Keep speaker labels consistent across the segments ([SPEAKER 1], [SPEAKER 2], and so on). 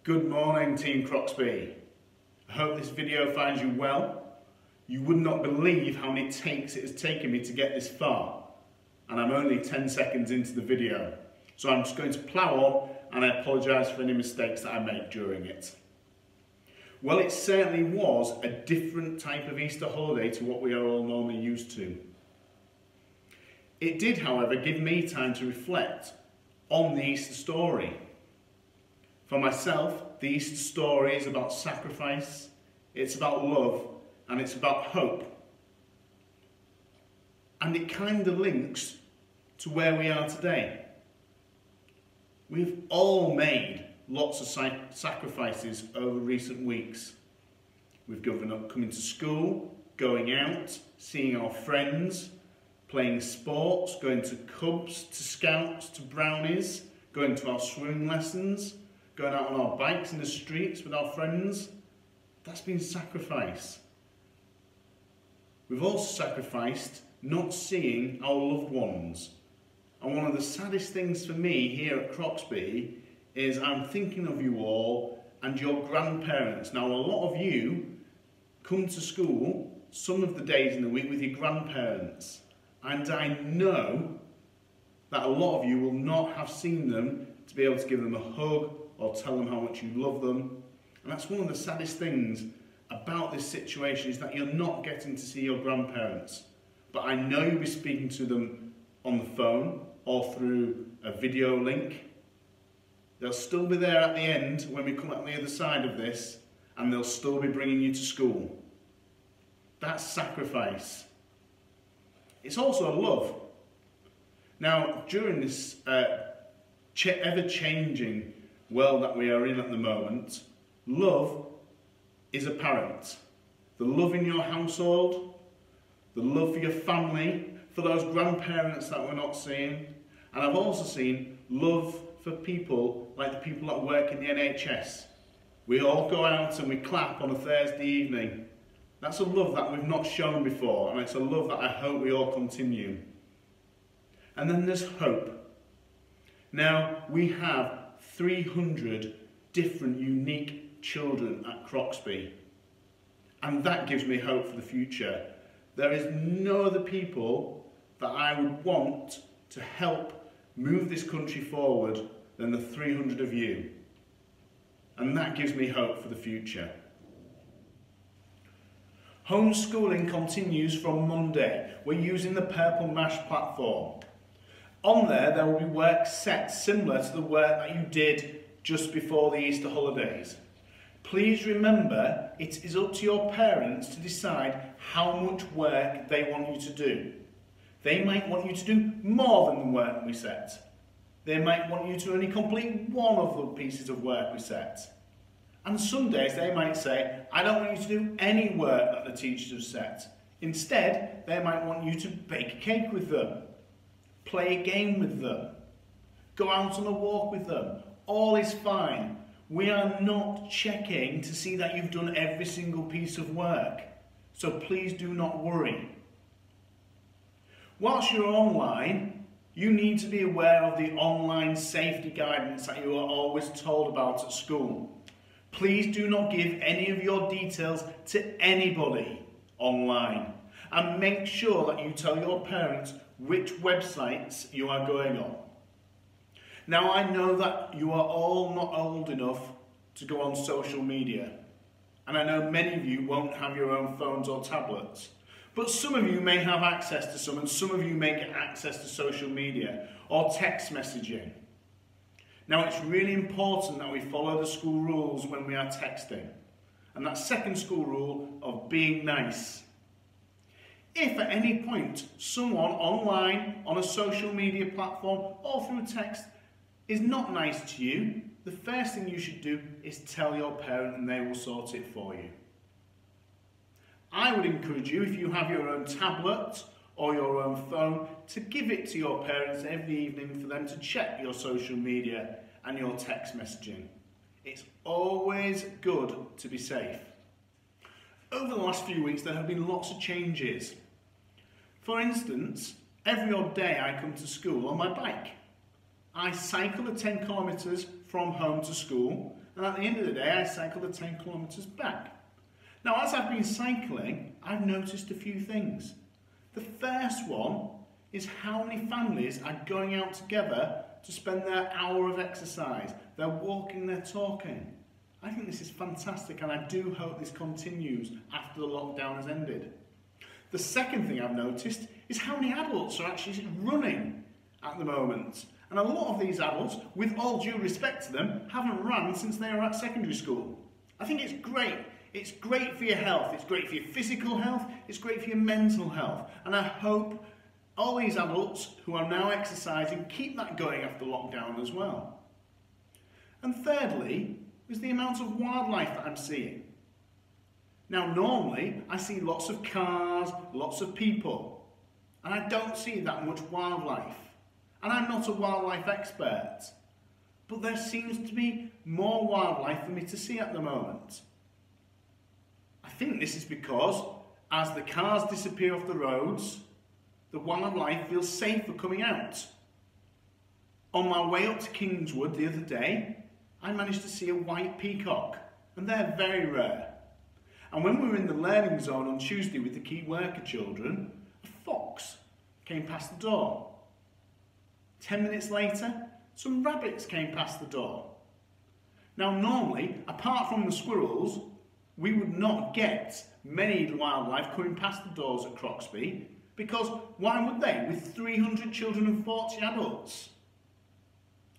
[SPEAKER 1] Good morning, Team Croxby. I hope this video finds you well. You would not believe how many takes it has taken me to get this far, and I'm only 10 seconds into the video. So I'm just going to plough on, and I apologise for any mistakes that I make during it. Well, it certainly was a different type of Easter holiday to what we are all normally used to. It did, however, give me time to reflect on the Easter story. For myself, the Easter story is about sacrifice, it's about love, and it's about hope. And it kind of links to where we are today. We've all made lots of sacrifices over recent weeks. We've given up coming to school, going out, seeing our friends, playing sports, going to Cubs, to Scouts, to Brownies, going to our swimming lessons, going out on our bikes in the streets with our friends. That's been sacrifice. We've also sacrificed not seeing our loved ones. And one of the saddest things for me here at Croxby is I'm thinking of you all and your grandparents. Now, a lot of you come to school some of the days in the week with your grandparents. And I know that a lot of you will not have seen them to be able to give them a hug or tell them how much you love them. And that's one of the saddest things about this situation, is that you're not getting to see your grandparents. But I know you'll be speaking to them on the phone or through a video link. They'll still be there at the end when we come out the other side of this, and they'll still be bringing you to school. That's sacrifice. It's also a love. Now, during this ever-changing world that we are in at the moment, love is apparent. The love in your household, the love for your family, for those grandparents that we're not seeing. And I've also seen love for people like the people that work in the NHS. We all go out and we clap on a Thursday evening. That's a love that we've not shown before, and it's a love that I hope we all continue. And then there's hope. Now, we have 300 different unique children at Croxby, and that gives me hope for the future. There is no other people that I would want to help move this country forward than the 300 of you, and that gives me hope for the future. Homeschooling continues from Monday. We're using the Purple Mash platform. On there will be work set similar to the work that you did just before the Easter holidays. Please remember, it is up to your parents to decide how much work they want you to do. They might want you to do more than the work we set. They might want you to only complete one of the pieces of work we set. And some days they might say, I don't want you to do any work that the teachers have set. Instead, they might want you to bake a cake with them, play a game with them, go out on a walk with them. All is fine. We are not checking to see that you've done every single piece of work. So please do not worry. Whilst you're online, you need to be aware of the online safety guidance that you are always told about at school. Please do not give any of your details to anybody online, and make sure that you tell your parents which websites you are going on. Now, I know that you are all not old enough to go on social media, and I know many of you won't have your own phones or tablets, but some of you may have access to some, and some of you may get access to social media or text messaging. Now, it's really important that we follow the school rules when we are texting, and that second school rule of being nice. If at any point someone online, on a social media platform or through text is not nice to you, the first thing you should do is tell your parent, and they will sort it for you. I would encourage you, if you have your own tablet or your own phone, to give it to your parents every evening for them to check your social media and your text messaging. It's always good to be safe. Over the last few weeks, there have been lots of changes. For instance, every odd day I come to school on my bike. I cycle the 10 kilometres from home to school, and at the end of the day I cycled the 10 kilometres back. Now as I've been cycling, I've noticed a few things. The first one is how many families are going out together to spend their hour of exercise. They're walking, they're talking. I think this is fantastic, and I do hope this continues after the lockdown has ended. The second thing I've noticed is how many adults are actually running at the moment. And a lot of these adults, with all due respect to them, haven't run since they were at secondary school. I think it's great. It's great for your health, it's great for your physical health, it's great for your mental health. And I hope all these adults who are now exercising keep that going after lockdown as well. And thirdly, is the amount of wildlife that I'm seeing. Now normally, I see lots of cars, lots of people, and I don't see that much wildlife. And I'm not a wildlife expert, but there seems to be more wildlife for me to see at the moment. I think this is because as the cars disappear off the roads, the wildlife feels safer coming out. On my way up to Kingswood the other day, I managed to see a white peacock, and they're very rare. And when we were in the learning zone on Tuesday with the key worker children, a fox came past the door. 10 minutes later, some rabbits came past the door. Now normally, apart from the squirrels, we would not get many wildlife coming past the doors at Croxby, because why would they, with 300 children and 40 adults?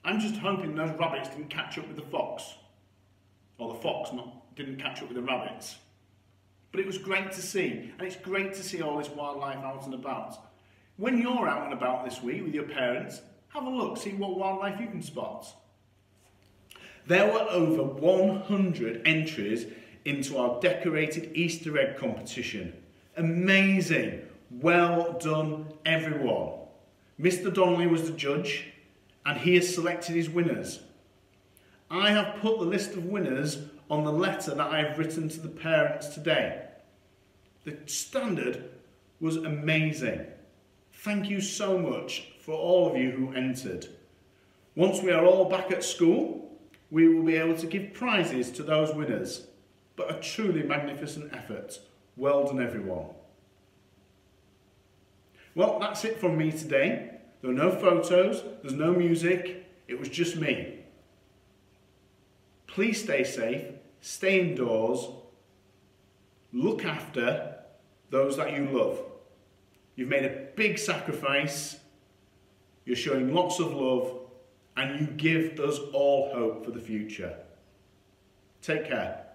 [SPEAKER 1] I'm just hoping those rabbits didn't catch up with the fox, or the fox didn't catch up with the rabbits. But it was great to see, and it's great to see all this wildlife out and about. When you're out and about this week with your parents, have a look, see what wildlife you can spot. There were over 100 entries into our decorated Easter egg competition. Amazing! Well done, everyone. Mr. Donnelly was the judge, and he has selected his winners. I have put the list of winners on the letter that I've written to the parents today. The standard was amazing. Thank you so much for all of you who entered. Once we are all back at school, we will be able to give prizes to those winners. But a truly magnificent effort. Well done, everyone. Well, that's it from me today. There are no photos, there's no music, it was just me. Please stay safe, stay indoors, look after those that you love. You've made a big sacrifice, you're showing lots of love, and you give us all hope for the future. Take care.